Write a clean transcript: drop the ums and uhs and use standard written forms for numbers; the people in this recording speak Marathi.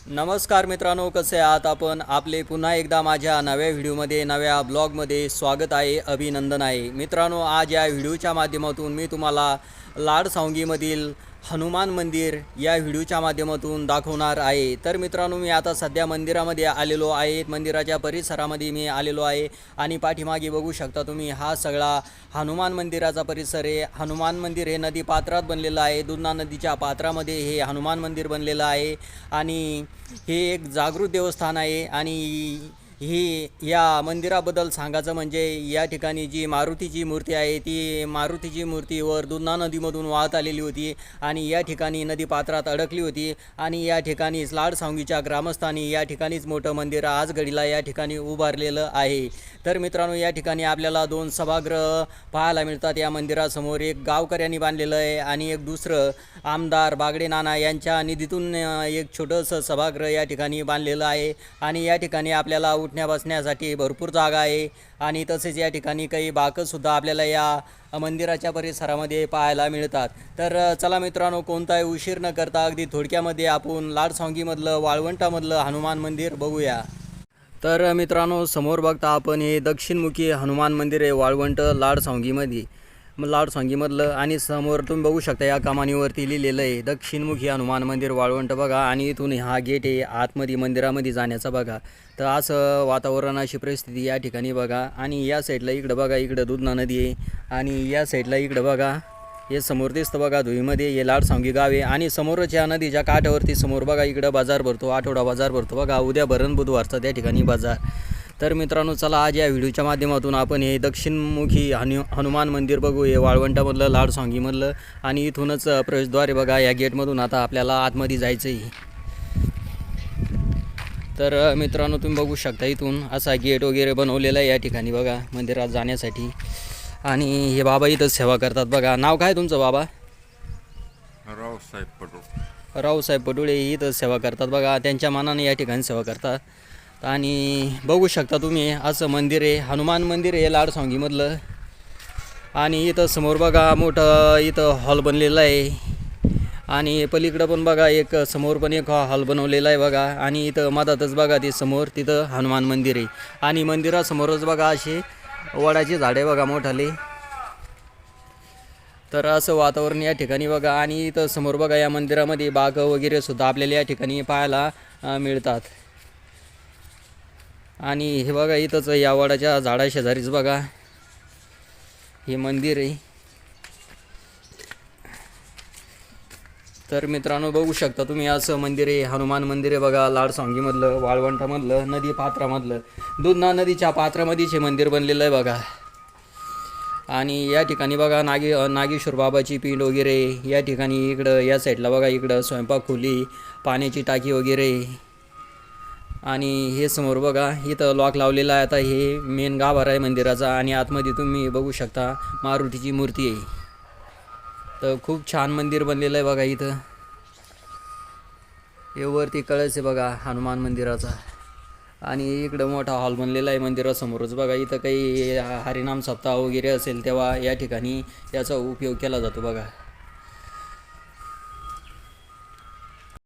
नमस्कार मित्रांनो, कसे आहात आपण? आपले पुन्हा एकदा माझ्या नव्या व्हिडिओमध्ये नव्या ब्लॉगमध्ये स्वागत आहे, अभिनंदन आहे. मित्रांनो, आज या व्हिडिओच्या माध्यमातून मी तुम्हाला लाडसावंगीमधील हनुमान मंदिर या व्हिडिओच्या माध्यमातून दाखवणार आहे. तर मित्रांनो, मी आता सध्या मंदिरामध्ये आलेलो आहे. मंदिराच्या परिसरामध्ये मी आलेलो आहे आणि पाठीमागे बघू शकता तुम्ही, हा सगळा हनुमान मंदिराचा परिसर आहे. हनुमान मंदिर हे नदी पात्रात बनलेलं आहे. दुधना नदीच्या पात्रामध्ये हे हनुमान मंदिर बनलेलं आहे आणि हे एक जागृत देवस्थान आहे. आणि या मंदिराबद्दल सांगायचं म्हणजे या ठिकाणी जी मारुतीची मूर्ती आहे, ती मारुतीची मूर्ती वर दुधना नदीमधून वाहत आलेली होती आणि या ठिकाणी नदीपात्रात अडकली होती. आणि या ठिकाणीच लाडसावंगीच्या ग्रामस्थांनी या ठिकाणीच मोठं मंदिर आज घडीला या ठिकाणी उभारलेलं आहे. तर मित्रांनो, या ठिकाणी आपल्याला दोन सभागृह पाहायला मिळतात. या मंदिरासमोर एक गावकऱ्यांनी बांधलेलं आहे आणि एक दुसरं आमदार बागडे नाना यांच्या निधीतून एक छोटंसं सभागृह या ठिकाणी बांधलेलं आहे. आणि या ठिकाणी आपल्याला उठण्या बसण्यासाठी भरपूर जागा आहे आणि तसेच या ठिकाणी काही बाकंसुद्धा आपल्याला या मंदिराच्या परिसरामध्ये पाहायला मिळतात. तर चला मित्रांनो, कोणताही उशीर न करता अगदी थोडक्यामध्ये आपण लाडसावंगीमधलं वाळवंटामधलं हनुमान मंदिर बघूया. तर मित्रांनो, समोर बघता आपण हे दक्षिणमुखी हनुमान मंदिर आहे वाळवंट लाडसावंगीमधलं. आणि समोर तुम्ही बघू शकता या कमानीवरती लिहिलेलं आहे दक्षिणमुखी हनुमान मंदिर वाळवंट बघा. आणि इथून हा गेट आहे आतमध्ये मंदिरामध्ये जाण्याचा बघा. तर असं वातावरण, अशी परिस्थिती या ठिकाणी बघा. आणि या साईडला इकडं बघा, इकडं दुधना नदी आहे आणि या साईडला इकडं बघा, हे समोर दिसतं बघा धुईमध्ये हे लाडसावंगी गाव आहे. आणि समोरच या नदीच्या काठावरती समोर बघा, इकडं बाजार भरतो, आठवडा बाजार भरतो बघा. उद्या भरण बुधवारचा त्या ठिकाणी बाजार. तर मित्रांनो, चला आज या व्हिडिओच्या माध्यमातून आपण हे दक्षिणमुखी हनुमान मंदिर बघू, हे वाळवंटामधलं लाडसावंगीमधलं. आणि इथूनच प्रवेशद्वार आहे बघा. या गेटमधून आता आपल्याला आतमध्ये जायचं आहे. तर मित्रांनो, तुम्ही बघू शकता इथून असा गेट वगैरे बनवलेला आहे या ठिकाणी बघा मंदिरात जाण्यासाठी. आणि हे बाबा इथं सेवा करतात बघा. नाव काय तुमचं बाबा? रावसाहेब पटुळे इथं सेवा करतात बघा. त्यांच्या मनाने या ठिकाणी सेवा करतात. आणि बघू शकता तुम्ही, असं मंदिर आहे, हनुमान मंदिर आहे लाडसावंगीमधलं. आणि इथं समोर बघा मोठं इथं हॉल बनलेलं आहे. आणि पलीकडं पण बघा एक समोर पण एक हॉल बनवलेला आहे बघा. आणि इथं मधातच बघा ते समोर तिथं हनुमान मंदिर आहे. आणि मंदिरासमोरच बघा असे वडाची झाडे बघा मोठाले. तर असं वातावरण या ठिकाणी बघा. आणि इथं समोर बघा या मंदिरामध्ये बाग वगैरे सुद्धा आपल्याला या ठिकाणी पाहायला मिळतात. आणि हे बघा इथंच या वडाच्या झाडाशेजारीच बघा हे मंदिर आहे. तर मित्रांनो, बघू शकता तुम्ही असं मंदिर आहे, हनुमान मंदिर आहे बघा लाडसावंगीमधलं वाळवंटामधलं नदी पात्रामधलं. दुधना नदीच्या पात्रामध्येच हे मंदिर बनलेलं आहे बघा. आणि या ठिकाणी बघा नागेश्वर बाबाची पिंड वगैरे या ठिकाणी. इकडं या साईडला बघा, इकडं स्वयंपाक खोली, पाण्याची टाकी वगैरे. आणि हे समोर बघा इथं लॉक लावलेलं आहे. आता हे मेन गाभारा आहे मंदिराचा. आणि आतमध्ये तुम्ही बघू शकता मारुतीची मूर्ती आहे. तर खूप छान मंदिर बनलेलं आहे बघा इथं. हे वरती कळस आहे बघा हनुमान मंदिराचा. आणि इकडं मोठा हॉल बनलेला आहे मंदिरासमोरच बघा. इथं काही हरिनाम सप्ताह वगैरे असेल तेव्हा या ठिकाणी याचा उपयोग केला जातो बघा.